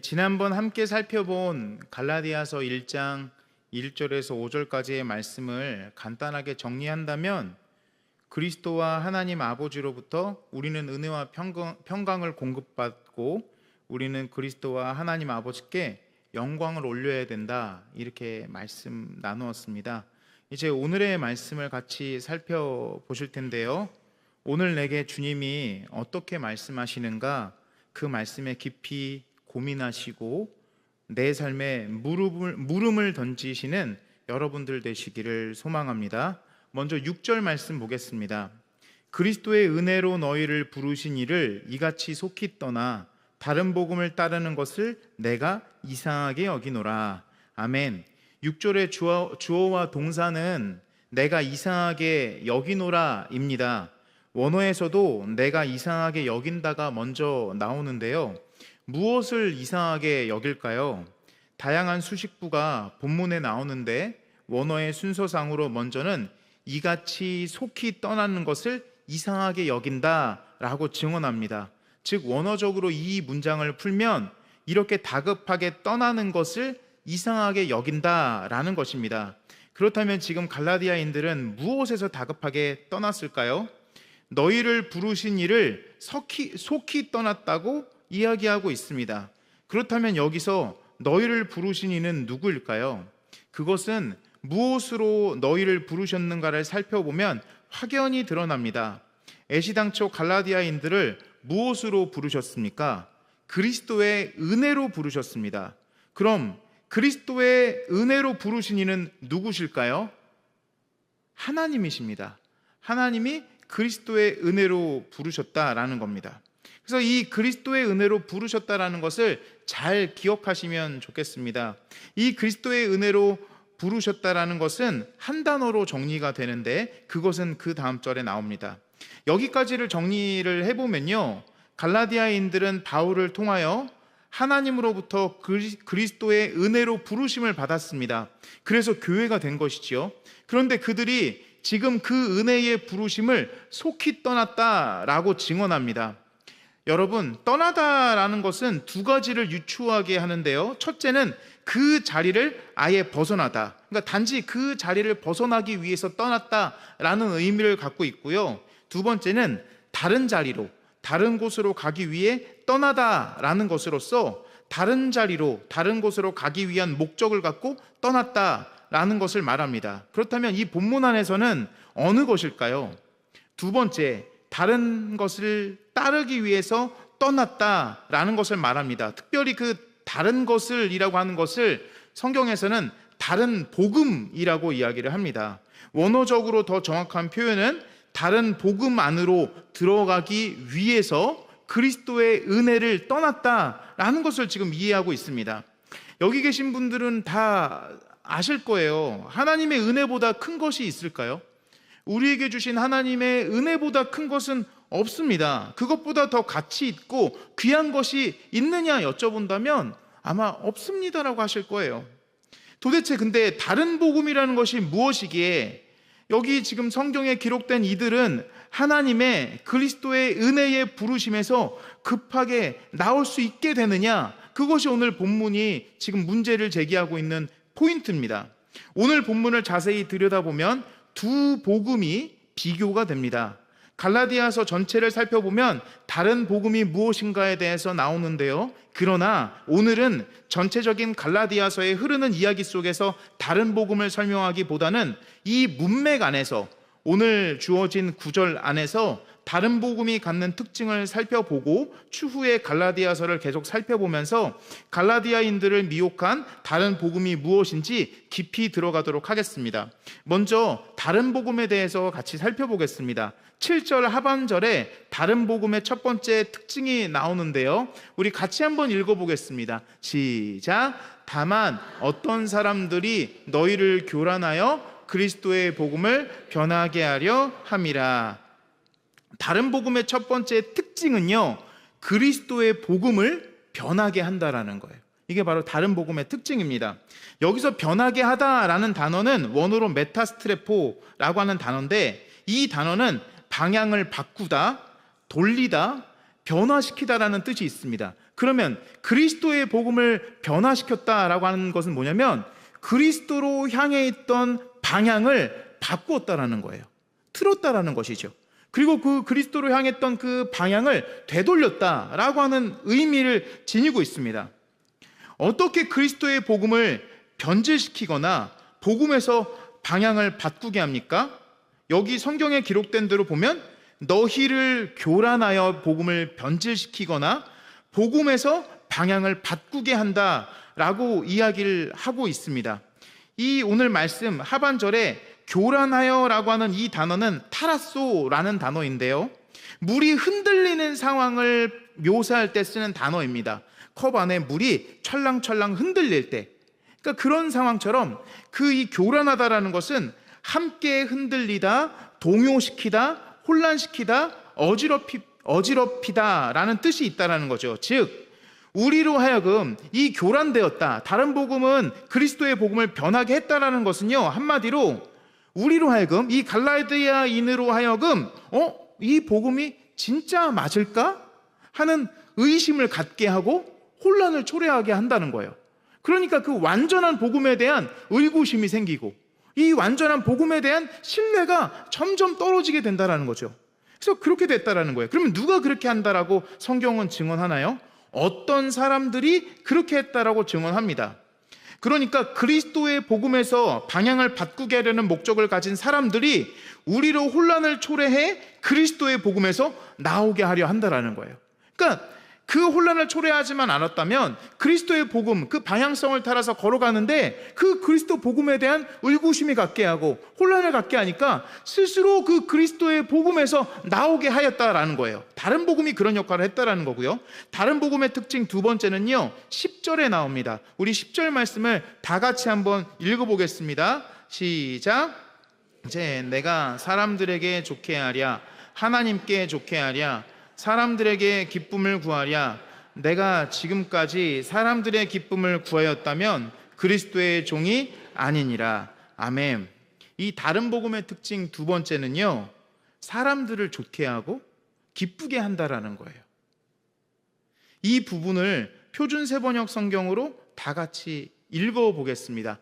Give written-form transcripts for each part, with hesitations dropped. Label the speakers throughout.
Speaker 1: 지난번 함께 살펴본 갈라디아서 1장 1절에서 5절까지의 말씀을 간단하게 정리한다면, 그리스도와 하나님 아버지로부터 우리는 은혜와 평강을 공급받고 우리는 그리스도와 하나님 아버지께 영광을 올려야 된다, 이렇게 말씀 나누었습니다. 이제 오늘의 말씀을 같이 살펴보실 텐데요, 오늘 내게 주님이 어떻게 말씀하시는가, 그 말씀에 깊이 고민하시고 내 삶에 물음을 던지시는 여러분들 되시기를 소망합니다. 먼저 6절 말씀 보겠습니다. 그리스도의 은혜로 너희를 부르신 이를 이같이 속히 떠나 다른 복음을 따르는 것을 내가 이상하게 여기노라. 아멘. 6절의 주어와 동사는 내가 이상하게 여기노라 입니다. 원어에서도 내가 이상하게 여긴다가 먼저 나오는데요, 무엇을 이상하게 여길까요? 다양한 수식부가 본문에 나오는데 원어의 순서상으로 먼저는 이같이 속히 떠나는 것을 이상하게 여긴다라고 증언합니다. 즉 원어적으로 이 문장을 풀면 이렇게 다급하게 떠나는 것을 이상하게 여긴다라는 것입니다. 그렇다면 지금 갈라디아인들은 무엇에서 다급하게 떠났을까요? 너희를 부르신 이를 속히 떠났다고 이야기하고 있습니다. 그렇다면 여기서 너희를 부르신 이는 누구일까요? 그것은 무엇으로 너희를 부르셨는가를 살펴보면 확연히 드러납니다. 애시당초 갈라디아인들을 무엇으로 부르셨습니까? 그리스도의 은혜로 부르셨습니다. 그럼 그리스도의 은혜로 부르신 이는 누구실까요? 하나님이십니다. 하나님이 그리스도의 은혜로 부르셨다라는 겁니다. 그래서 이 그리스도의 은혜로 부르셨다라는 것을 잘 기억하시면 좋겠습니다. 이 그리스도의 은혜로 부르셨다라는 것은 한 단어로 정리가 되는데 그것은 그 다음 절에 나옵니다. 여기까지를 정리를 해보면요, 갈라디아인들은 바울을 통하여 하나님으로부터 그리스도의 은혜로 부르심을 받았습니다. 그래서 교회가 된 것이지요. 그런데 그들이 지금 그 은혜의 부르심을 속히 떠났다라고 증언합니다. 여러분, 떠나다라는 것은 두 가지를 유추하게 하는데요, 첫째는 그 자리를 아예 벗어나다, 그러니까 단지 그 자리를 벗어나기 위해서 떠났다라는 의미를 갖고 있고요, 두 번째는 다른 자리로, 다른 곳으로 가기 위해 떠나다라는 것으로서 다른 자리로, 다른 곳으로 가기 위한 목적을 갖고 떠났다라는 것을 말합니다. 그렇다면 이 본문 안에서는 어느 것일까요? 두 번째, 다른 것을 따르기 위해서 떠났다라는 것을 말합니다. 특별히 그 다른 것을 이라고 하는 것을 성경에서는 다른 복음이라고 이야기를 합니다. 원어적으로 더 정확한 표현은 다른 복음 안으로 들어가기 위해서 그리스도의 은혜를 떠났다라는 것을 지금 이해하고 있습니다. 여기 계신 분들은 다 아실 거예요. 하나님의 은혜보다 큰 것이 있을까요? 우리에게 주신 하나님의 은혜보다 큰 것은 없습니다. 그것보다 더 가치 있고 귀한 것이 있느냐 여쭤본다면 아마 없습니다라고 하실 거예요. 도대체 근데 다른 복음이라는 것이 무엇이기에 여기 지금 성경에 기록된 이들은 하나님의 그리스도의 은혜의 부르심에서 급하게 나올 수 있게 되느냐, 그것이 오늘 본문이 지금 문제를 제기하고 있는 포인트입니다. 오늘 본문을 자세히 들여다보면 두 복음이 비교가 됩니다. 갈라디아서 전체를 살펴보면 다른 복음이 무엇인가에 대해서 나오는데요, 그러나 오늘은 전체적인 갈라디아서에 흐르는 이야기 속에서 다른 복음을 설명하기보다는 이 문맥 안에서, 오늘 주어진 구절 안에서 다른 복음이 갖는 특징을 살펴보고 추후에 갈라디아서를 계속 살펴보면서 갈라디아인들을 미혹한 다른 복음이 무엇인지 깊이 들어가도록 하겠습니다. 먼저 다른 복음에 대해서 같이 살펴보겠습니다. 7절 하반절에 다른 복음의 첫 번째 특징이 나오는데요, 우리 같이 한번 읽어보겠습니다. 시작. 다만 어떤 사람들이 너희를 교란하여 그리스도의 복음을 변하게 하려 함이라. 다른 복음의 첫 번째 특징은요, 그리스도의 복음을 변하게 한다라는 거예요. 이게 바로 다른 복음의 특징입니다. 여기서 변하게 하다라는 단어는 원어로 메타스트레포라고 하는 단어인데, 이 단어는 방향을 바꾸다, 돌리다, 변화시키다라는 뜻이 있습니다. 그러면 그리스도의 복음을 변화시켰다라고 하는 것은 뭐냐면 그리스도로 향해 있던 방향을 바꾸었다라는 거예요. 틀었다라는 것이죠. 그리고 그 그리스도로 향했던 그 방향을 되돌렸다라고 하는 의미를 지니고 있습니다. 어떻게 그리스도의 복음을 변질시키거나 복음에서 방향을 바꾸게 합니까? 여기 성경에 기록된 대로 보면 너희를 교란하여 복음을 변질시키거나 복음에서 방향을 바꾸게 한다라고 이야기를 하고 있습니다. 이 오늘 말씀 하반절에 교란하여라고 하는 이 단어는 타라소라는 단어인데요, 물이 흔들리는 상황을 묘사할 때 쓰는 단어입니다. 컵 안에 물이 찰랑찰랑 흔들릴 때, 그러니까 그런 상황처럼 그 이 교란하다라는 것은 함께 흔들리다, 동요시키다, 혼란시키다, 어지럽히다라는 뜻이 있다라는 거죠. 즉 우리로 하여금 이 교란되었다, 다른 복음은 그리스도의 복음을 변하게 했다라는 것은요, 한마디로 우리로 하여금 이 갈라디아인으로 하여금 이 복음이 진짜 맞을까 하는 의심을 갖게 하고 혼란을 초래하게 한다는 거예요. 그러니까 그 완전한 복음에 대한 의구심이 생기고 이 완전한 복음에 대한 신뢰가 점점 떨어지게 된다는 거죠. 그래서 그렇게 됐다라는 거예요. 그러면 누가 그렇게 한다라고 성경은 증언하나요? 어떤 사람들이 그렇게 했다라고 증언합니다. 그러니까 그리스도의 복음에서 방향을 바꾸게 하려는 목적을 가진 사람들이 우리로 혼란을 초래해 그리스도의 복음에서 나오게 하려 한다라는 거예요. 그러니까 그 혼란을 초래하지만 않았다면 그리스도의 복음, 그 방향성을 따라서 걸어가는데 그 그리스도 복음에 대한 의구심이 갖게 하고 혼란을 갖게 하니까 스스로 그 그리스도의 복음에서 나오게 하였다라는 거예요. 다른 복음이 그런 역할을 했다라는 거고요. 다른 복음의 특징 두 번째는요, 10절에 나옵니다. 우리 10절 말씀을 다 같이 한번 읽어보겠습니다. 시작. 이제 내가 사람들에게 좋게 하랴, 하나님께 좋게 하랴, 사람들에게 기쁨을 구하랴. 내가 지금까지 사람들의 기쁨을 구하였다면 그리스도의 종이 아니니라. 아멘. 이 다른 복음의 특징 두 번째는요, 사람들을 좋게 하고 기쁘게 한다라는 거예요. 이 부분을 표준 세번역 성경으로 다 같이 읽어보겠습니다.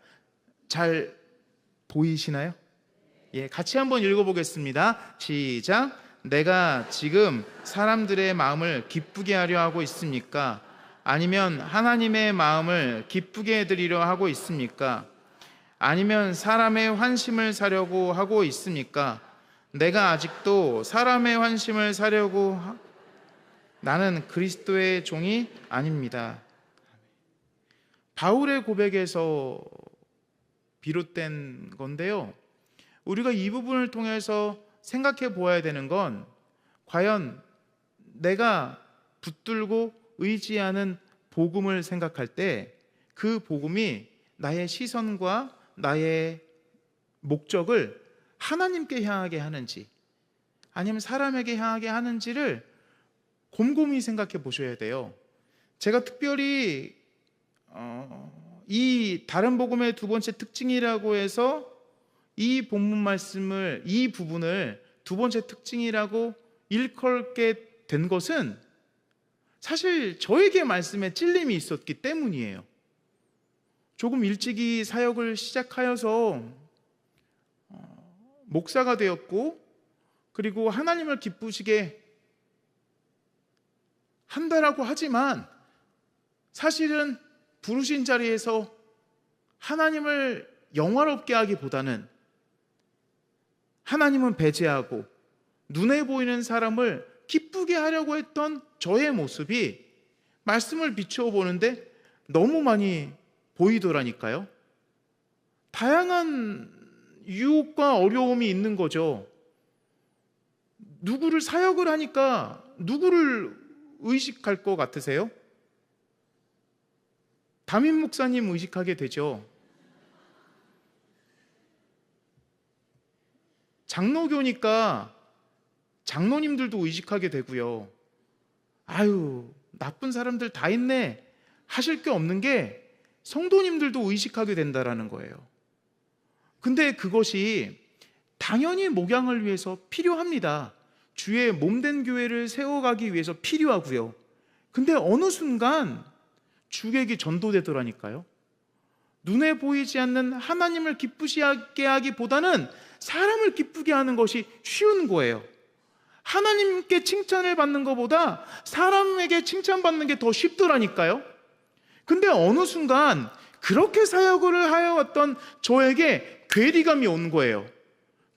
Speaker 1: 잘 보이시나요? 예, 같이 한번 읽어보겠습니다. 시작. 내가 지금 사람들의 마음을 기쁘게 하려 하고 있습니까? 아니면 하나님의 마음을 기쁘게 해드리려 하고 있습니까? 아니면 사람의 환심을 사려고 하고 있습니까? 내가 아직도 사람의 환심을 사려고 나는 그리스도의 종이 아닙니다. 바울의 고백에서 비롯된 건데요, 우리가 이 부분을 통해서 생각해 보아야 되는 건 과연 내가 붙들고 의지하는 복음을 생각할 때 그 복음이 나의 시선과 나의 목적을 하나님께 향하게 하는지 아니면 사람에게 향하게 하는지를 곰곰이 생각해 보셔야 돼요. 제가 특별히 이 다른 복음의 두 번째 특징이라고 해서 이 본문 말씀을, 이 부분을 두 번째 특징이라고 일컬게 된 것은 사실 저에게 말씀에 찔림이 있었기 때문이에요. 조금 일찍이 사역을 시작하여서 목사가 되었고, 그리고 하나님을 기쁘시게 한다라고 하지만 사실은 부르신 자리에서 하나님을 영화롭게 하기보다는 하나님은 배제하고 눈에 보이는 사람을 기쁘게 하려고 했던 저의 모습이 말씀을 비추어 보는데 너무 많이 보이더라니까요. 다양한 유혹과 어려움이 있는 거죠. 누구를 사역을 하니까 누구를 의식할 것 같으세요? 담임 목사님 의식하게 되죠. 장로교니까 장로님들도 의식하게 되고요. 아유, 나쁜 사람들 다 있네 하실 게 없는 게 성도님들도 의식하게 된다라는 거예요. 근데 그것이 당연히 목양을 위해서 필요합니다. 주의 몸된 교회를 세워가기 위해서 필요하고요. 근데 어느 순간 주객이 전도되더라니까요. 눈에 보이지 않는 하나님을 기쁘시게 하기보다는 사람을 기쁘게 하는 것이 쉬운 거예요. 하나님께 칭찬을 받는 것보다 사람에게 칭찬받는 게 더 쉽더라니까요. 근데 어느 순간 그렇게 사역을 하여왔던 저에게 괴리감이 온 거예요.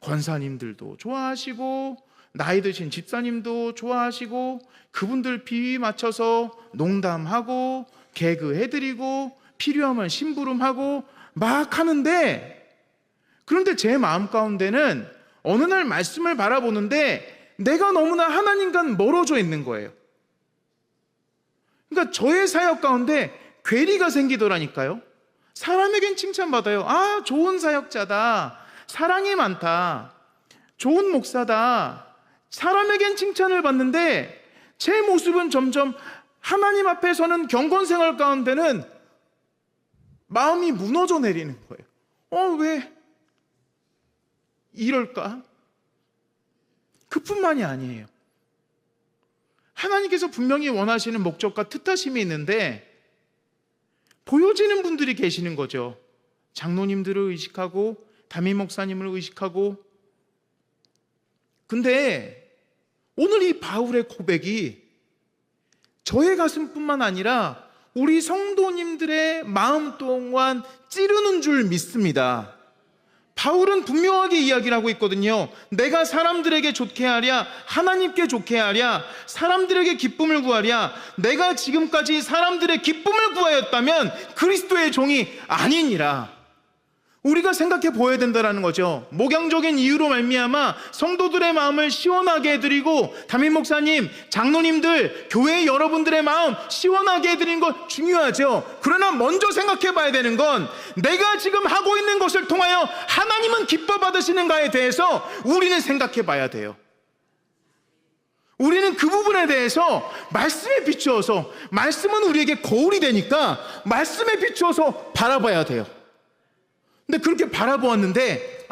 Speaker 1: 권사님들도 좋아하시고 나이 드신 집사님도 좋아하시고 그분들 비위 맞춰서 농담하고 개그 해드리고 필요하면 심부름하고 막 하는데, 그런데 제 마음 가운데는 어느 날 말씀을 바라보는데 내가 너무나 하나님과 멀어져 있는 거예요. 그러니까 저의 사역 가운데 괴리가 생기더라니까요. 사람에겐 칭찬받아요. 아, 좋은 사역자다, 사랑이 많다, 좋은 목사다, 사람에겐 칭찬을 받는데 제 모습은 점점 하나님 앞에 서는 경건생활 가운데는 마음이 무너져 내리는 거예요. 왜 이럴까? 그뿐만이 아니에요. 하나님께서 분명히 원하시는 목적과 뜻하심이 있는데 보여지는 분들이 계시는 거죠. 장로님들을 의식하고 담임 목사님을 의식하고. 근데 오늘 이 바울의 고백이 저의 가슴뿐만 아니라 우리 성도님들의 마음 또한 찌르는 줄 믿습니다. 바울은 분명하게 이야기를 하고 있거든요. 내가 사람들에게 좋게 하랴, 하나님께 좋게 하랴, 사람들에게 기쁨을 구하랴. 내가 지금까지 사람들의 기쁨을 구하였다면 그리스도의 종이 아니니라. 우리가 생각해 보아야 된다는 거죠. 목양적인 이유로 말미암아 성도들의 마음을 시원하게 해드리고 담임 목사님, 장로님들, 교회 여러분들의 마음 시원하게 해드리는 것 중요하죠. 그러나 먼저 생각해 봐야 되는 건 내가 지금 하고 있는 것을 통하여 하나님은 기뻐 받으시는가에 대해서 우리는 생각해 봐야 돼요. 우리는 그 부분에 대해서 말씀에 비추어서, 말씀은 우리에게 거울이 되니까 말씀에 비추어서 바라봐야 돼요. 근데 그렇게 바라보았는데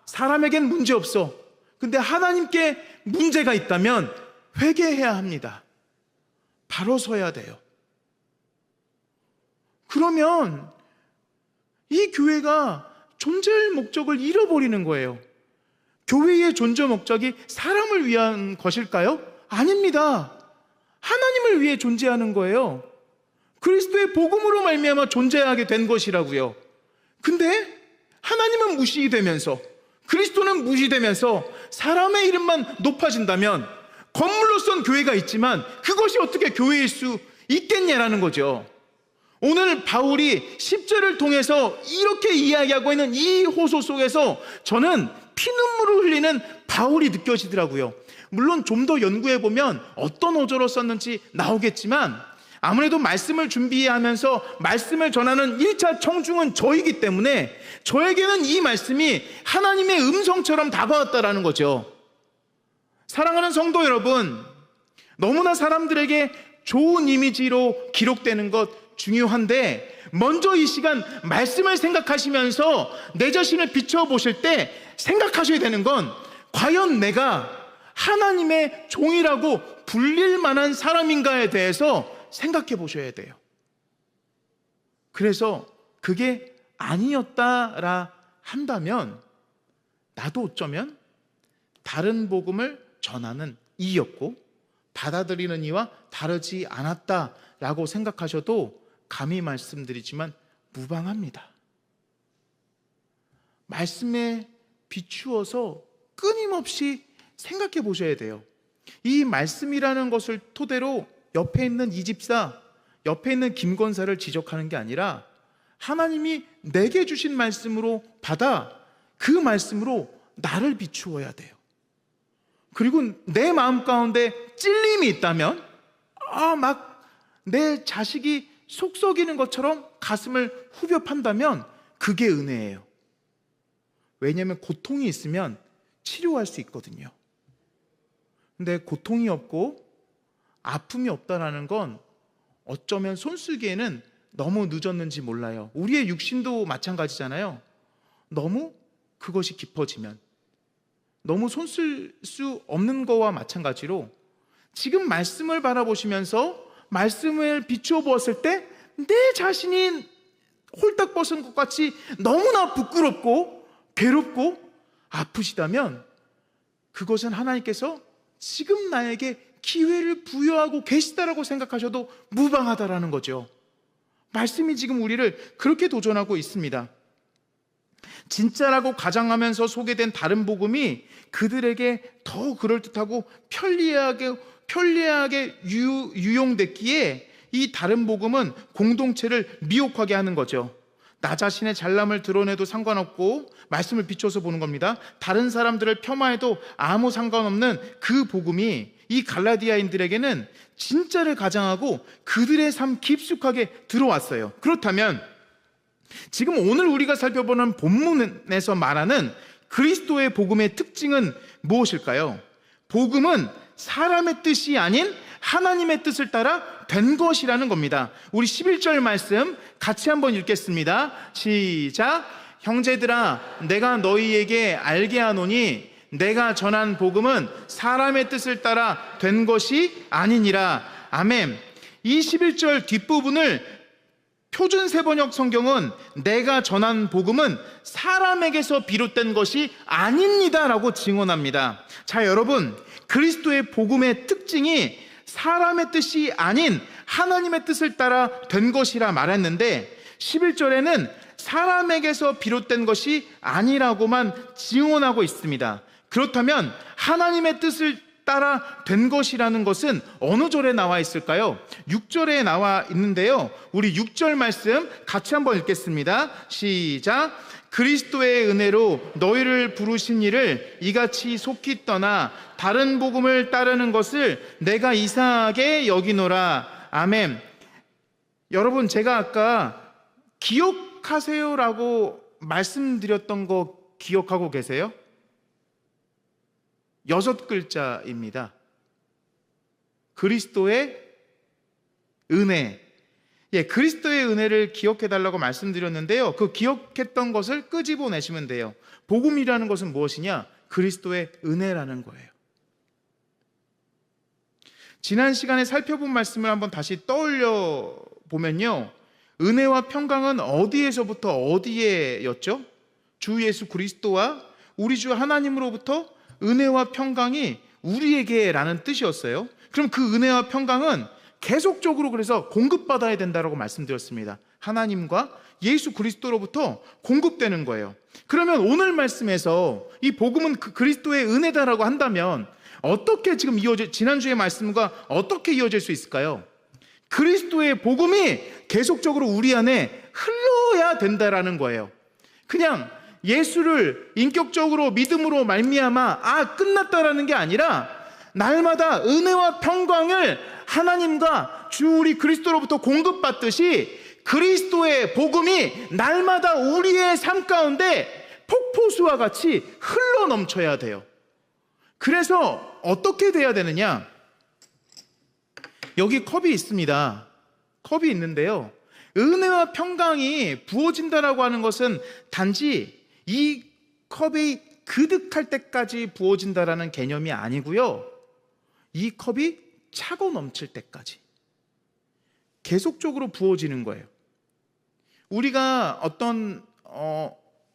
Speaker 1: 사람에겐 문제 없어. 근데 하나님께 문제가 있다면 회개해야 합니다. 바로 서야 돼요. 그러면 이 교회가 존재할 목적을 잃어버리는 거예요. 교회의 존재 목적이 사람을 위한 것일까요? 아닙니다. 하나님을 위해 존재하는 거예요. 그리스도의 복음으로 말미암아 존재하게 된 것이라고요. 근데 하나님은 무시되면서, 그리스도는 무시되면서 사람의 이름만 높아진다면 건물로 선 교회가 있지만 그것이 어떻게 교회일 수 있겠냐라는 거죠. 오늘 바울이 10절을 통해서 이렇게 이야기하고 있는 이 호소 속에서 저는 피눈물을 흘리는 바울이 느껴지더라고요. 물론 좀 더 연구해보면 어떤 어조로 썼는지 나오겠지만 아무래도 말씀을 준비하면서 말씀을 전하는 1차 청중은 저이기 때문에 저에게는 이 말씀이 하나님의 음성처럼 다가왔다라는 거죠. 사랑하는 성도 여러분, 너무나 사람들에게 좋은 이미지로 기록되는 것 중요한데 먼저 이 시간 말씀을 생각하시면서 내 자신을 비춰보실 때 생각하셔야 되는 건 과연 내가 하나님의 종이라고 불릴 만한 사람인가에 대해서 생각해 보셔야 돼요. 그래서 그게 아니었다라 한다면 나도 어쩌면 다른 복음을 전하는 이였고 받아들이는 이와 다르지 않았다라고 생각하셔도 감히 말씀드리지만 무방합니다. 말씀에 비추어서 끊임없이 생각해 보셔야 돼요. 이 말씀이라는 것을 토대로 옆에 있는 이 집사, 옆에 있는 김 권사를 지적하는 게 아니라 하나님이 내게 주신 말씀으로 받아 그 말씀으로 나를 비추어야 돼요. 그리고 내 마음 가운데 찔림이 있다면 막 내 자식이 속 썩이는 것처럼 가슴을 후벼 판다면 그게 은혜예요. 왜냐하면 고통이 있으면 치료할 수 있거든요. 근데 고통이 없고 아픔이 없다라는 건 어쩌면 손쓰기에는 너무 늦었는지 몰라요. 우리의 육신도 마찬가지잖아요. 너무 그것이 깊어지면, 너무 손 쓸 수 없는 거와 마찬가지로 지금 말씀을 바라보시면서 말씀을 비추어 보았을 때 내 자신이 홀딱 벗은 것 같이 너무나 부끄럽고 괴롭고 아프시다면 그것은 하나님께서 지금 나에게 기회를 부여하고 계시다라고 생각하셔도 무방하다라는 거죠. 말씀이 지금 우리를 그렇게 도전하고 있습니다. 진짜라고 가장하면서 소개된 다른 복음이 그들에게 더 그럴듯하고 편리하게 유용됐기에 이 다른 복음은 공동체를 미혹하게 하는 거죠. 나 자신의 잘남을 드러내도 상관없고 말씀을 비춰서 보는 겁니다. 다른 사람들을 폄하해도 아무 상관없는 그 복음이 이 갈라디아인들에게는 진짜를 가장하고 그들의 삶 깊숙하게 들어왔어요. 그렇다면 지금 오늘 우리가 살펴보는 본문에서 말하는 그리스도의 복음의 특징은 무엇일까요? 복음은 사람의 뜻이 아닌 하나님의 뜻을 따라 된 것이라는 겁니다. 우리 11절 말씀 같이 한번 읽겠습니다. 시작. 형제들아, 내가 너희에게 알게 하노니 내가 전한 복음은 사람의 뜻을 따라 된 것이 아니니라. 아멘. 이 11절 뒷부분을 표준 세번역 성경은 내가 전한 복음은 사람에게서 비롯된 것이 아닙니다 라고 증언합니다. 자, 여러분, 그리스도의 복음의 특징이 사람의 뜻이 아닌 하나님의 뜻을 따라 된 것이라 말했는데 11절에는 사람에게서 비롯된 것이 아니라고만 증언하고 있습니다. 그렇다면 하나님의 뜻을 따라 된 것이라는 것은 어느 절에 나와 있을까요? 6절에 나와 있는데요. 우리 6절 말씀 같이 한번 읽겠습니다. 시작. 그리스도의 은혜로 너희를 부르신 이를 이같이 속히 떠나 다른 복음을 따르는 것을 내가 이상하게 여기노라. 아멘. 여러분, 제가 아까 기억하세요라고 말씀드렸던 거 기억하고 계세요? 6글자입니다. 그리스도의 은혜. 그리스도의 은혜를 기억해달라고 말씀드렸는데요. 그 기억했던 것을 끄집어내시면 돼요. 복음이라는 것은 무엇이냐? 그리스도의 은혜라는 거예요. 지난 시간에 살펴본 말씀을 한번 다시 떠올려 보면요, 은혜와 평강은 어디에서부터 어디에였죠? 주 예수 그리스도와 우리 주 하나님으로부터 은혜와 평강이 우리에게라는 뜻이었어요. 그럼 그 은혜와 평강은 계속적으로 그래서 공급받아야 된다고 말씀드렸습니다. 하나님과 예수 그리스도로부터 공급되는 거예요. 그러면 오늘 말씀에서 이 복음은 그리스도의 은혜다라고 한다면 어떻게 지금 지난주의 말씀과 어떻게 이어질 수 있을까요? 그리스도의 복음이 계속적으로 우리 안에 흘러야 된다라는 거예요. 그냥 예수를 인격적으로 믿음으로 말미암아 끝났다라는 게 아니라 날마다 은혜와 평강을 하나님과 주 우리 그리스도로부터 공급받듯이 그리스도의 복음이 날마다 우리의 삶 가운데 폭포수와 같이 흘러 넘쳐야 돼요. 그래서 어떻게 돼야 되느냐? 여기 컵이 있습니다. 컵이 있는데요, 은혜와 평강이 부어진다라고 하는 것은 단지 이 컵이 그득할 때까지 부어진다라는 개념이 아니고요, 이 컵이 차고 넘칠 때까지 계속적으로 부어지는 거예요. 우리가 어떤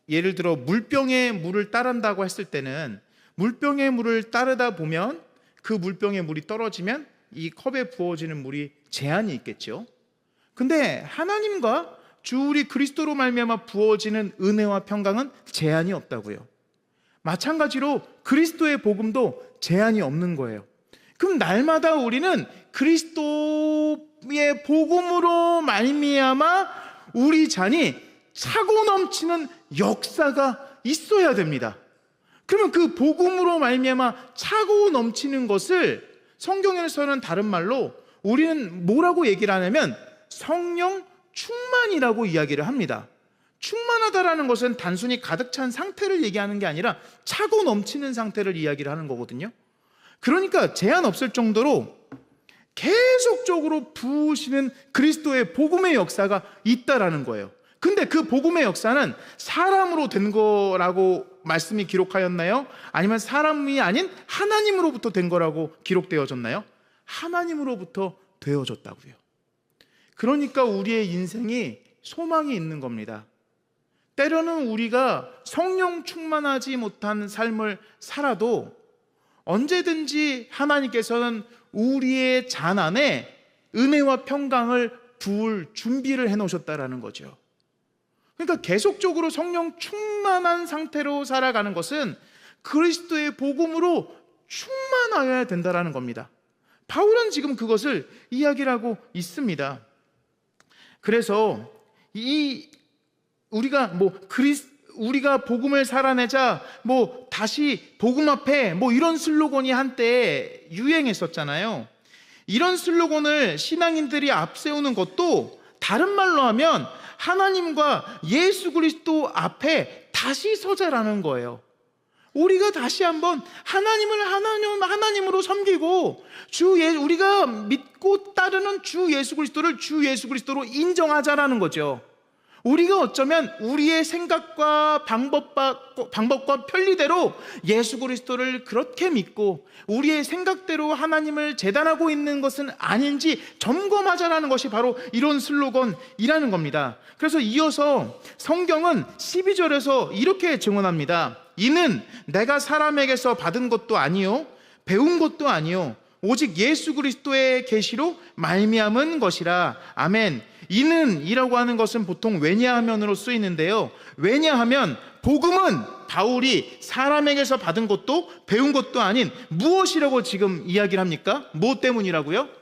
Speaker 1: 예를 들어 물병에 물을 따른다고 했을 때는 물병에 물을 따르다 보면 그 물병에 물이 떨어지면 이 컵에 부어지는 물이 제한이 있겠죠. 근데 하나님과 주 우리 그리스도로 말미암아 부어지는 은혜와 평강은 제한이 없다고요. 마찬가지로 그리스도의 복음도 제한이 없는 거예요. 그럼 날마다 우리는 그리스도의 복음으로 말미암아 우리 잔이 차고 넘치는 역사가 있어야 됩니다. 그러면 그 복음으로 말미암아 차고 넘치는 것을 성경에서는 다른 말로 우리는 뭐라고 얘기를 하냐면 성령 충만이라고 이야기를 합니다. 충만하다라는 것은 단순히 가득 찬 상태를 얘기하는 게 아니라 차고 넘치는 상태를 이야기를 하는 거거든요. 그러니까 제한 없을 정도로 계속적으로 부으시는 그리스도의 복음의 역사가 있다라는 거예요. 근데 그 복음의 역사는 사람으로 된 거라고 말씀이 기록하였나요? 아니면 사람이 아닌 하나님으로부터 된 거라고 기록되어졌나요? 하나님으로부터 되어졌다고요. 그러니까 우리의 인생이 소망이 있는 겁니다. 때로는 우리가 성령 충만하지 못한 삶을 살아도 언제든지 하나님께서는 우리의 잔 안에 은혜와 평강을 부을 준비를 해놓으셨다라는 거죠. 그러니까 계속적으로 성령 충만한 상태로 살아가는 것은 그리스도의 복음으로 충만하여야 된다라는 겁니다. 바울은 지금 그것을 이야기를 하고 있습니다. 그래서 우리가 복음을 살아내자 다시 복음 앞에 이런 슬로건이 한때 유행했었잖아요. 이런 슬로건을 신앙인들이 앞세우는 것도 다른 말로 하면 하나님과 예수 그리스도 앞에 다시 서자라는 거예요. 우리가 다시 한번 하나님을 하나님으로 섬기고 우리가 믿고 따르는 주 예수 그리스도를 주 예수 그리스도로 인정하자라는 거죠. 우리가 어쩌면 우리의 생각과 방법과 편리대로 예수 그리스도를 그렇게 믿고 우리의 생각대로 하나님을 재단하고 있는 것은 아닌지 점검하자라는 것이 바로 이런 슬로건이라는 겁니다. 그래서 이어서 성경은 12절에서 이렇게 증언합니다. 이는 내가 사람에게서 받은 것도 아니요 배운 것도 아니요 오직 예수 그리스도의 계시로 말미암은 것이라. 아멘. 이는 이라고 하는 것은 보통 왜냐하면으로 쓰이는데요. 왜냐하면 복음은 바울이 사람에게서 받은 것도 배운 것도 아닌 무엇이라고 지금 이야기를 합니까? 무엇 때문이라고요?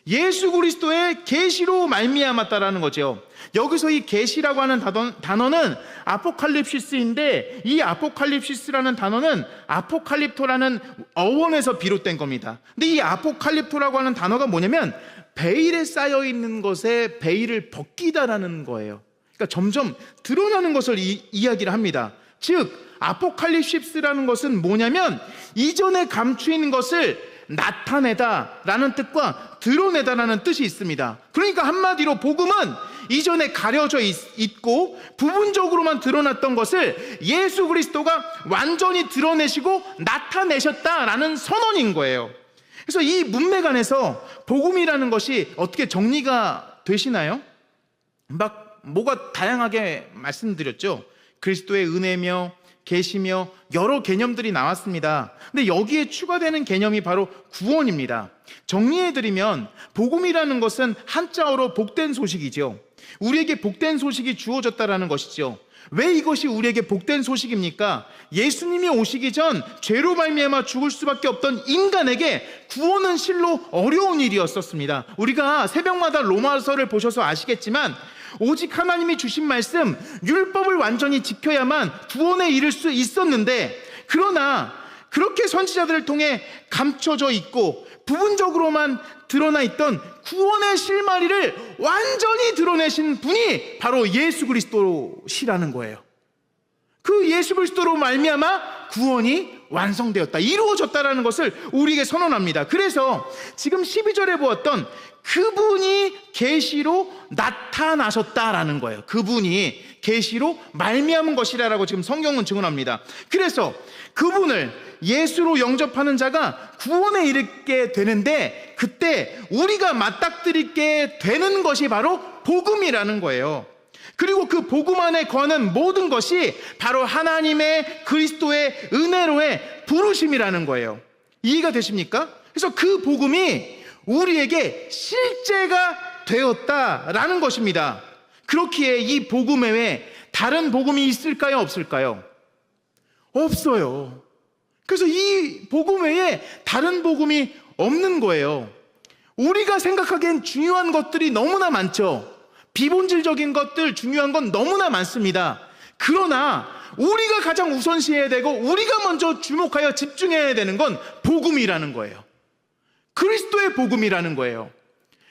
Speaker 1: 예수 그리스도의 계시로 말미암았다라는 거죠. 여기서 이 계시라고 하는 단어는 아포칼립시스인데, 이 아포칼립시스라는 단어는 아포칼립토라는 어원에서 비롯된 겁니다. 근데 이 아포칼립토라고 하는 단어가 뭐냐면 베일에 쌓여 있는 것에 베일을 벗기다라는 거예요. 그러니까 점점 드러나는 것을 이야기를 합니다. 즉 아포칼립시스라는 것은 뭐냐면 이전에 감추인 것을 나타내다라는 뜻과 드러내다라는 뜻이 있습니다. 그러니까 한마디로 복음은 이전에 가려져 있고 부분적으로만 드러났던 것을 예수 그리스도가 완전히 드러내시고 나타내셨다라는 선언인 거예요. 그래서 이 문맥 안에서 복음이라는 것이 어떻게 정리가 되시나요? 뭐가 다양하게 말씀드렸죠. 그리스도의 은혜며 계시며 여러 개념들이 나왔습니다. 근데 여기에 추가되는 개념이 바로 구원입니다. 정리해드리면 복음이라는 것은 한자어로 복된 소식이죠. 우리에게 복된 소식이 주어졌다라는 것이죠. 왜 이것이 우리에게 복된 소식입니까? 예수님이 오시기 전 죄로 말미암아 죽을 수밖에 없던 인간에게 구원은 실로 어려운 일이었었습니다. 우리가 새벽마다 로마서를 보셔서 아시겠지만 오직 하나님이 주신 말씀, 율법을 완전히 지켜야만 구원에 이를 수 있었는데, 그러나 그렇게 선지자들을 통해 감춰져 있고 부분적으로만 드러나 있던 구원의 실마리를 완전히 드러내신 분이 바로 예수 그리스도시라는 거예요. 그 예수 그리스도로 말미암아 구원이 완성되었다, 이루어졌다라는 것을 우리에게 선언합니다. 그래서 지금 12절에 보았던 그분이 계시로 나타나셨다라는 거예요. 그분이 계시로 말미암은 것이라고 지금 성경은 증언합니다. 그래서 그분을 예수로 영접하는 자가 구원에 이르게 되는데, 그때 우리가 맞닥뜨리게 되는 것이 바로 복음이라는 거예요. 그리고 그 복음 안에 거하는 모든 것이 바로 하나님의 그리스도의 은혜로의 부르심이라는 거예요. 이해가 되십니까? 그래서 그 복음이 우리에게 실제가 되었다라는 것입니다. 그렇기에 이 복음 외에 다른 복음이 있을까요? 없을까요? 없어요. 그래서 이 복음 외에 다른 복음이 없는 거예요. 우리가 생각하기엔 중요한 것들이 너무나 많죠. 비본질적인 것들, 중요한 건 너무나 많습니다. 그러나 우리가 가장 우선시해야 되고 우리가 먼저 주목하여 집중해야 되는 건 복음이라는 거예요. 그리스도의 복음이라는 거예요.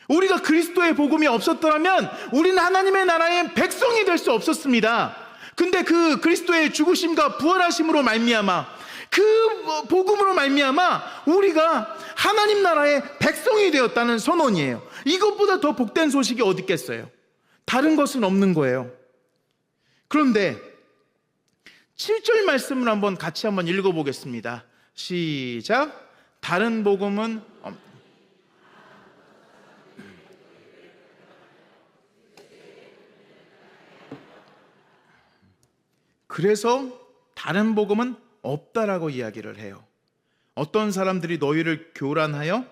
Speaker 1: 우리가 그리스도의 복음이 없었더라면 우리는 하나님의 나라의 백성이 될 수 없었습니다. 근데 그 그리스도의 죽으심과 부활하심으로 말미암아, 그 복음으로 말미암아 우리가 하나님 나라의 백성이 되었다는 선언이에요. 이것보다 더 복된 소식이 어디 있겠어요? 다른 것은 없는 거예요. 그런데 7절 말씀을 같이 한번 읽어보겠습니다. 시작. 다른 복음은 그래서 다른 복음은 없다라고 이야기를 해요. 어떤 사람들이 너희를 교란하여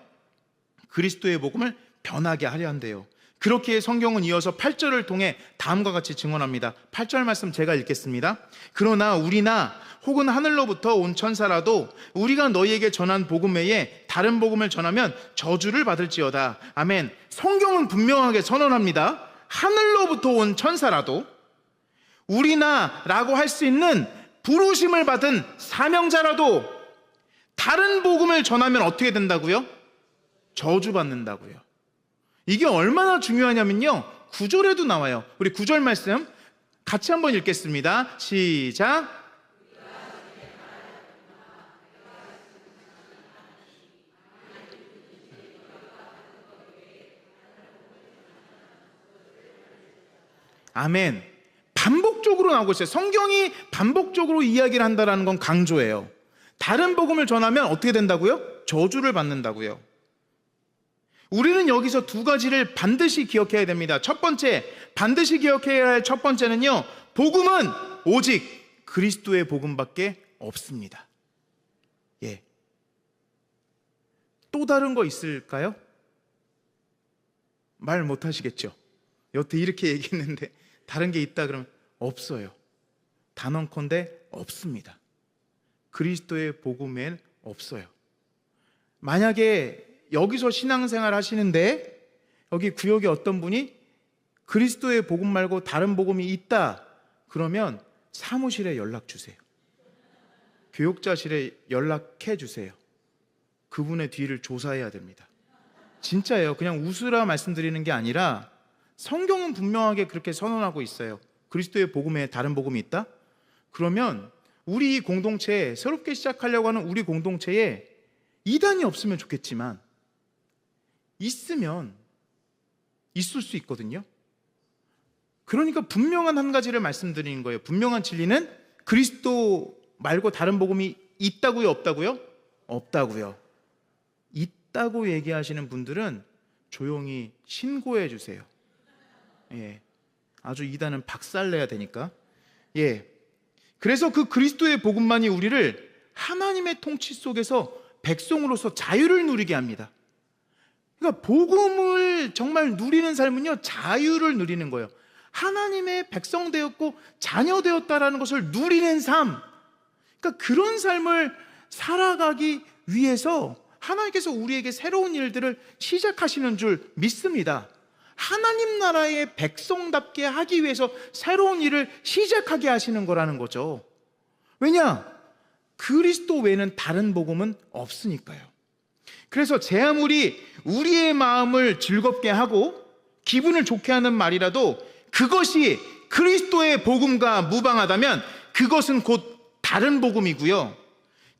Speaker 1: 그리스도의 복음을 변하게 하려 한대요. 그렇게 성경은 이어서 8절을 통해 다음과 같이 증언합니다. 8절 말씀 제가 읽겠습니다. 그러나 우리나 혹은 하늘로부터 온 천사라도 우리가 너희에게 전한 복음 외에 다른 복음을 전하면 저주를 받을지어다. 아멘. 성경은 분명하게 선언합니다. 하늘로부터 온 천사라도, 우리나 라고 할 수 있는 부르심을 받은 사명자라도 다른 복음을 전하면 어떻게 된다고요? 저주받는다고요. 이게 얼마나 중요하냐면요, 9절에도 나와요. 우리 9절 말씀 같이 한번 읽겠습니다. 시작. 아멘. 반복적으로 나오고 있어요. 성경이 반복적으로 이야기를 한다는 건 강조예요. 다른 복음을 전하면 어떻게 된다고요? 저주를 받는다고요. 우리는 여기서 두 가지를 반드시 기억해야 됩니다. 첫 번째, 반드시 기억해야 할 첫 번째는요, 복음은 오직 그리스도의 복음밖에 없습니다. 예. 또 다른 거 있을까요? 말 못 하시겠죠? 여태 이렇게 얘기했는데 다른 게 있다 그러면 없어요. 단언컨대 없습니다. 그리스도의 복음엔 없어요. 만약에 여기서 신앙생활 하시는데 여기 구역에 어떤 분이 그리스도의 복음 말고 다른 복음이 있다 그러면 사무실에 연락 주세요. 교육자실에 연락해 주세요. 그분의 뒤를 조사해야 됩니다. 진짜예요. 그냥 웃으라 말씀드리는 게 아니라 성경은 분명하게 그렇게 선언하고 있어요. 그리스도의 복음에 다른 복음이 있다? 그러면 우리 이 공동체에, 새롭게 시작하려고 하는 우리 공동체에 이단이 없으면 좋겠지만 있으면 있을 수 있거든요. 그러니까 분명한 한 가지를 말씀드리는 거예요. 분명한 진리는 그리스도 말고 다른 복음이 있다고요? 없다고요? 없다고요. 있다고 얘기하시는 분들은 조용히 신고해 주세요. 예, 아주 이단은 박살내야 되니까. 예, 그래서 그 그리스도의 복음만이 우리를 하나님의 통치 속에서 백성으로서 자유를 누리게 합니다. 그러니까 복음을 정말 누리는 삶은요, 자유를 누리는 거예요. 하나님의 백성 되었고 자녀 되었다라는 것을 누리는 삶. 그러니까 그런 삶을 살아가기 위해서 하나님께서 우리에게 새로운 일들을 시작하시는 줄 믿습니다. 하나님 나라의 백성답게 하기 위해서 새로운 일을 시작하게 하시는 거라는 거죠. 왜냐? 그리스도 외에는 다른 복음은 없으니까요. 그래서 제 아무리 우리의 마음을 즐겁게 하고 기분을 좋게 하는 말이라도 그것이 그리스도의 복음과 무방하다면 그것은 곧 다른 복음이고요.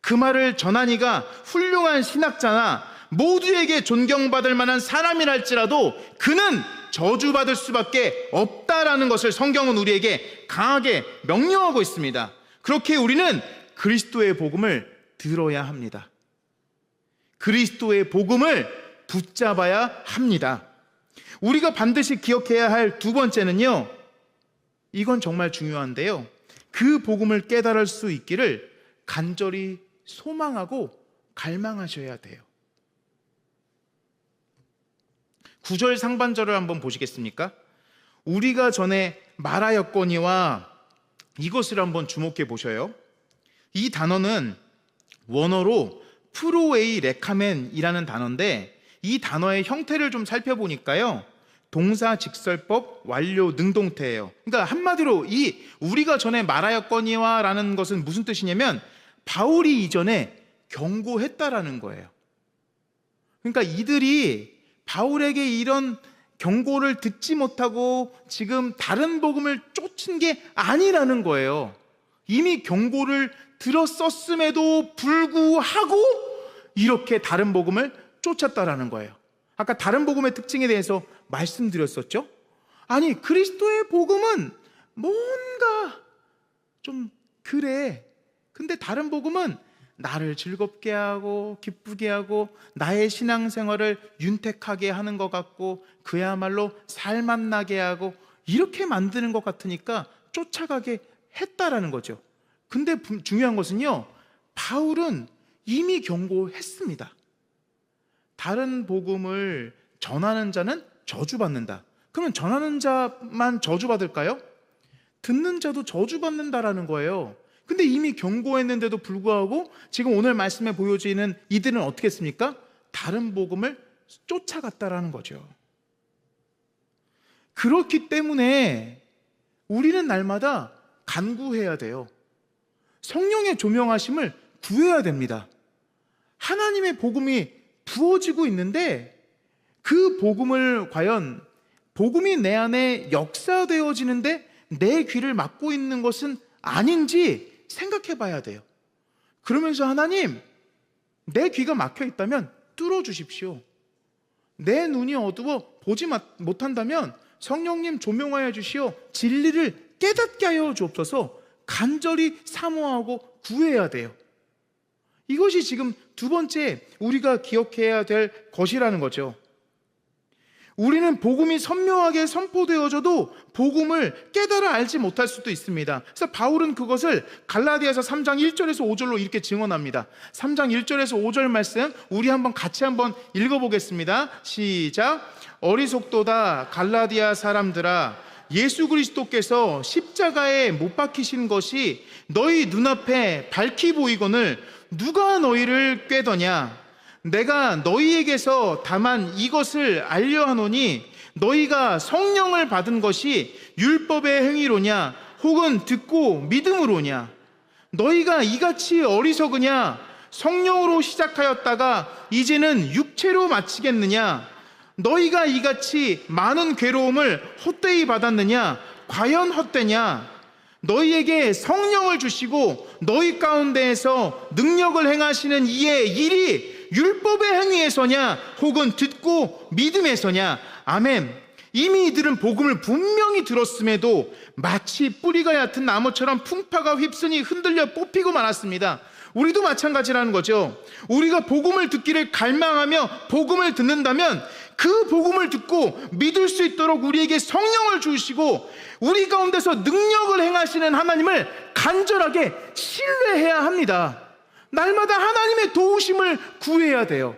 Speaker 1: 그 말을 전하니가 훌륭한 신학자나 모두에게 존경받을 만한 사람이랄지라도 그는 저주받을 수밖에 없다라는 것을 성경은 우리에게 강하게 명령하고 있습니다. 그렇게 우리는 그리스도의 복음을 들어야 합니다. 그리스도의 복음을 붙잡아야 합니다. 우리가 반드시 기억해야 할 두 번째는요, 이건 정말 중요한데요, 그 복음을 깨달을 수 있기를 간절히 소망하고 갈망하셔야 돼요. 9절 상반절을 한번 보시겠습니까? 우리가 전에 말하였거니와, 이것을 한번 주목해 보셔요. 이 단어는 원어로 프로에이 레카멘이라는 단어인데, 이 단어의 형태를 좀 살펴보니까요, 동사 직설법 완료 능동태예요. 그러니까 한마디로 이 우리가 전에 말하였거니와 라는 것은 무슨 뜻이냐면 바울이 이전에 경고했다라는 거예요. 그러니까 이들이 바울에게 이런 경고를 듣지 못하고 지금 다른 복음을 쫓은 게 아니라는 거예요. 이미 경고를 들었었음에도 불구하고 이렇게 다른 복음을 쫓았다라는 거예요. 아까 다른 복음의 특징에 대해서 말씀드렸었죠? 아니, 그리스도의 복음은 뭔가 좀 그래. 근데 다른 복음은 나를 즐겁게 하고 기쁘게 하고 나의 신앙생활을 윤택하게 하는 것 같고 그야말로 살맛 나게 하고 이렇게 만드는 것 같으니까 쫓아가게 했다라는 거죠. 근데 중요한 것은요, 바울은 이미 경고했습니다. 다른 복음을 전하는 자는 저주받는다. 그러면 전하는 자만 저주받을까요? 듣는 자도 저주받는다라는 거예요. 근데 이미 경고했는데도 불구하고 지금 오늘 말씀에 보여지는 이들은 어떻게 했습니까? 다른 복음을 쫓아갔다라는 거죠. 그렇기 때문에 우리는 날마다 간구해야 돼요. 성령의 조명하심을 구해야 됩니다. 하나님의 복음이 부어지고 있는데 그 복음을 과연 복음이 내 안에 역사되어지는데 내 귀를 막고 있는 것은 아닌지 생각해 봐야 돼요. 그러면서 하나님, 내 귀가 막혀 있다면 뚫어 주십시오. 내 눈이 어두워 보지 못한다면 성령님 조명하여 주시어 진리를 깨닫게 하여 주옵소서. 간절히 사모하고 구해야 돼요. 이것이 지금 두 번째 우리가 기억해야 될 것이라는 거죠. 우리는 복음이 선명하게 선포되어져도 복음을 깨달아 알지 못할 수도 있습니다. 그래서 바울은 그것을 갈라디아서 3장 1절에서 5절로 이렇게 증언합니다. 3장 1절에서 5절 말씀 우리 같이 한번 읽어보겠습니다. 시작. 어리석도다 갈라디아 사람들아, 예수 그리스도께서 십자가에 못 박히신 것이 너희 눈앞에 밝히 보이거늘 누가 너희를 꾀더냐? 내가 너희에게서 다만 이것을 알려하노니 너희가 성령을 받은 것이 율법의 행위로냐 혹은 듣고 믿음으로냐? 너희가 이같이 어리석으냐? 성령으로 시작하였다가 이제는 육체로 마치겠느냐? 너희가 이같이 많은 괴로움을 헛되이 받았느냐? 과연 헛되냐? 너희에게 성령을 주시고 너희 가운데에서 능력을 행하시는 이의 일이 율법의 행위에서냐 혹은 듣고 믿음에서냐? 아멘. 이미 이들은 복음을 분명히 들었음에도 마치 뿌리가 얕은 나무처럼 풍파가 휩쓰니 흔들려 뽑히고 말았습니다. 우리도 마찬가지라는 거죠. 우리가 복음을 듣기를 갈망하며 복음을 듣는다면 그 복음을 듣고 믿을 수 있도록 우리에게 성령을 주시고 우리 가운데서 능력을 행하시는 하나님을 간절하게 신뢰해야 합니다. 날마다 하나님의 도우심을 구해야 돼요.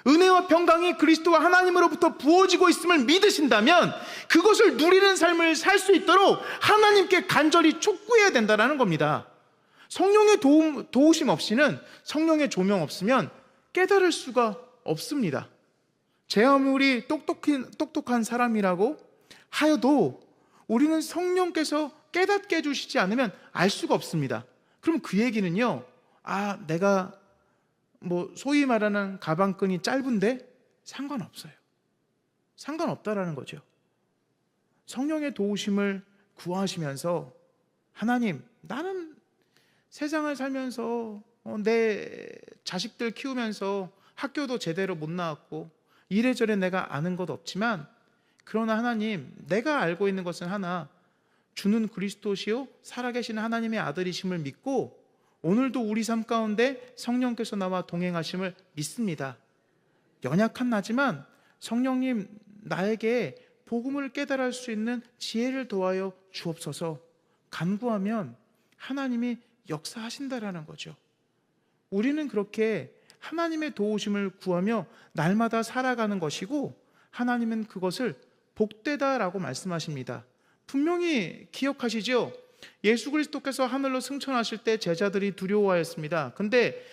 Speaker 1: 은혜와 평강이 그리스도와 하나님으로부터 부어지고 있음을 믿으신다면 그것을 누리는 삶을 살 수 있도록 하나님께 간절히 촉구해야 된다는 겁니다. 성령의 도우심 없이는, 성령의 조명 없으면 깨달을 수가 없습니다. 제 아무리 똑똑한 사람이라고 하여도 우리는 성령께서 깨닫게 해주시지 않으면 알 수가 없습니다. 그럼 그 얘기는요, 내가 소위 말하는 가방끈이 짧은데 상관없어요. 상관없다라는 거죠. 성령의 도우심을 구하시면서 하나님, 나는 세상을 살면서 내 자식들 키우면서 학교도 제대로 못 나왔고 이래저래 내가 아는 것 없지만 그러나 하나님, 내가 알고 있는 것은 하나, 주는 그리스도시요 살아계신 하나님의 아들이심을 믿고 오늘도 우리 삶 가운데 성령께서 나와 동행하심을 믿습니다. 연약한 나지만 성령님, 나에게 복음을 깨달을 수 있는 지혜를 도하여 주옵소서. 간구하면 하나님이 역사하신다라는 거죠. 우리는 그렇게 하나님의 도우심을 구하며 날마다 살아가는 것이고 하나님은 그것을 복되다라고 말씀하십니다. 분명히 기억하시죠? 예수 그리스도께서 하늘로 승천하실 때 제자들이 두려워하였습니다. 근데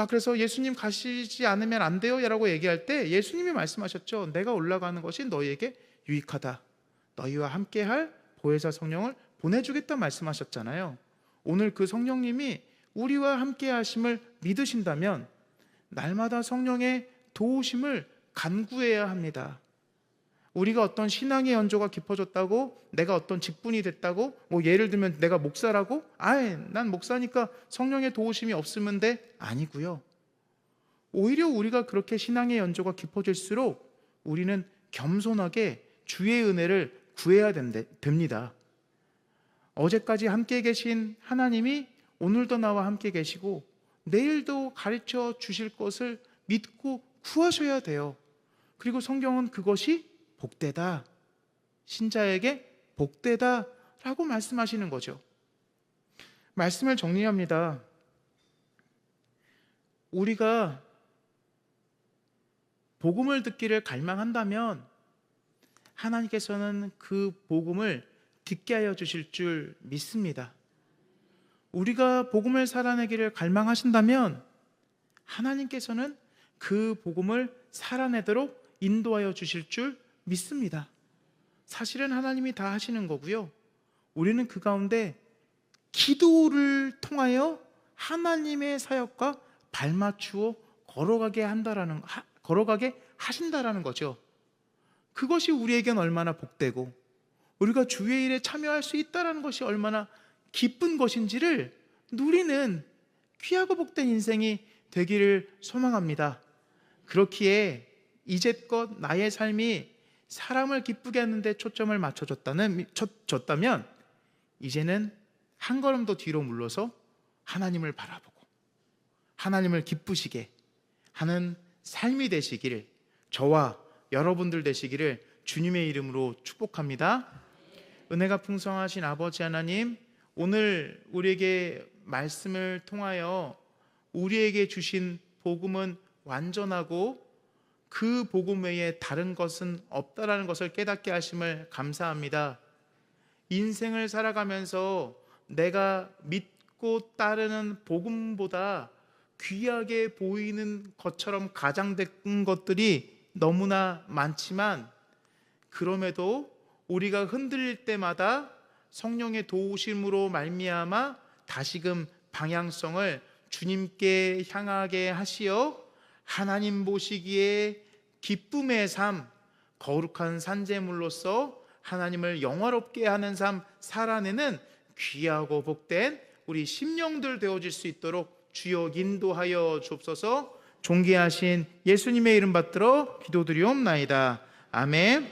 Speaker 1: 그래서 예수님 가시지 않으면 안 돼요 라고 얘기할 때 예수님이 말씀하셨죠. 내가 올라가는 것이 너희에게 유익하다. 너희와 함께할 보혜사 성령을 보내주겠다 말씀하셨잖아요. 오늘 그 성령님이 우리와 함께 하심을 믿으신다면 날마다 성령의 도우심을 간구해야 합니다. 우리가 어떤 신앙의 연조가 깊어졌다고, 내가 어떤 직분이 됐다고, 예를 들면 내가 목사라고, 난 목사니까 성령의 도우심이 없으면 돼? 아니고요. 오히려 우리가 그렇게 신앙의 연조가 깊어질수록 우리는 겸손하게 주의 은혜를 구해야 됩니다. 어제까지 함께 계신 하나님이 오늘도 나와 함께 계시고 내일도 가르쳐 주실 것을 믿고 구하셔야 돼요. 그리고 성경은 그것이 복되다, 신자에게 복되다 라고 말씀하시는 거죠. 말씀을 정리합니다. 우리가 복음을 듣기를 갈망한다면 하나님께서는 그 복음을 듣게 하여 주실 줄 믿습니다. 우리가 복음을 살아내기를 갈망하신다면 하나님께서는 그 복음을 살아내도록 인도하여 주실 줄 믿습니다. 사실은 하나님이 다 하시는 거고요. 우리는 그 가운데 기도를 통하여 하나님의 사역과 발맞추어 걸어가게 하신다라는 거죠. 그것이 우리에겐 얼마나 복되고 우리가 주의 일에 참여할 수 있다는 것이 얼마나 기쁜 것인지를 누리는 귀하고 복된 인생이 되기를 소망합니다. 그렇기에 이제껏 나의 삶이 사람을 기쁘게 하는데 초점을 맞춰줬다면 이제는 한 걸음 더 뒤로 물러서 하나님을 바라보고 하나님을 기쁘시게 하는 삶이 되시기를, 저와 여러분들 되시기를 주님의 이름으로 축복합니다. 은혜가 풍성하신 아버지 하나님, 오늘 우리에게 말씀을 통하여 우리에게 주신 복음은 완전하고 그 복음 외에 다른 것은 없다라는 것을 깨닫게 하심을 감사합니다. 인생을 살아가면서 내가 믿고 따르는 복음보다 귀하게 보이는 것처럼 가장된 것들이 너무나 많지만, 그럼에도 우리가 흔들릴 때마다 성령의 도우심으로 말미암아 다시금 방향성을 주님께 향하게 하시어 하나님 보시기에 기쁨의 삶, 거룩한 산재물로서 하나님을 영화롭게 하는 삶 살아내는 귀하고 복된 우리 심령들 되어질 수 있도록 주여 인도하여 주옵소서. 존귀하신 예수님의 이름 받들어 기도드리옵나이다. 아멘.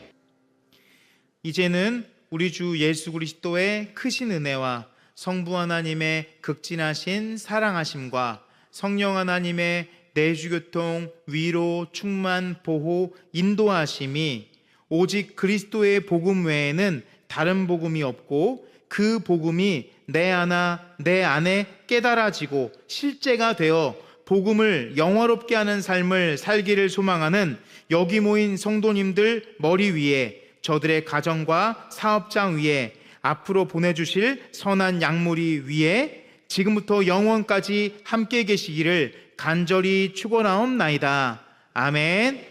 Speaker 1: 이제는 우리 주 예수 그리스도의 크신 은혜와 성부 하나님의 극진하신 사랑하심과 성령 하나님의 내주교통, 위로, 충만, 보호, 인도하심이 오직 그리스도의 복음 외에는 다른 복음이 없고 그 복음이 내 안에 깨달아지고 실제가 되어 복음을 영화롭게 하는 삶을 살기를 소망하는 여기 모인 성도님들 머리 위에, 저들의 가정과 사업장 위에, 앞으로 보내주실 선한 약물이 위에 지금부터 영원까지 함께 계시기를 간절히 축원하옵나이다. 아멘.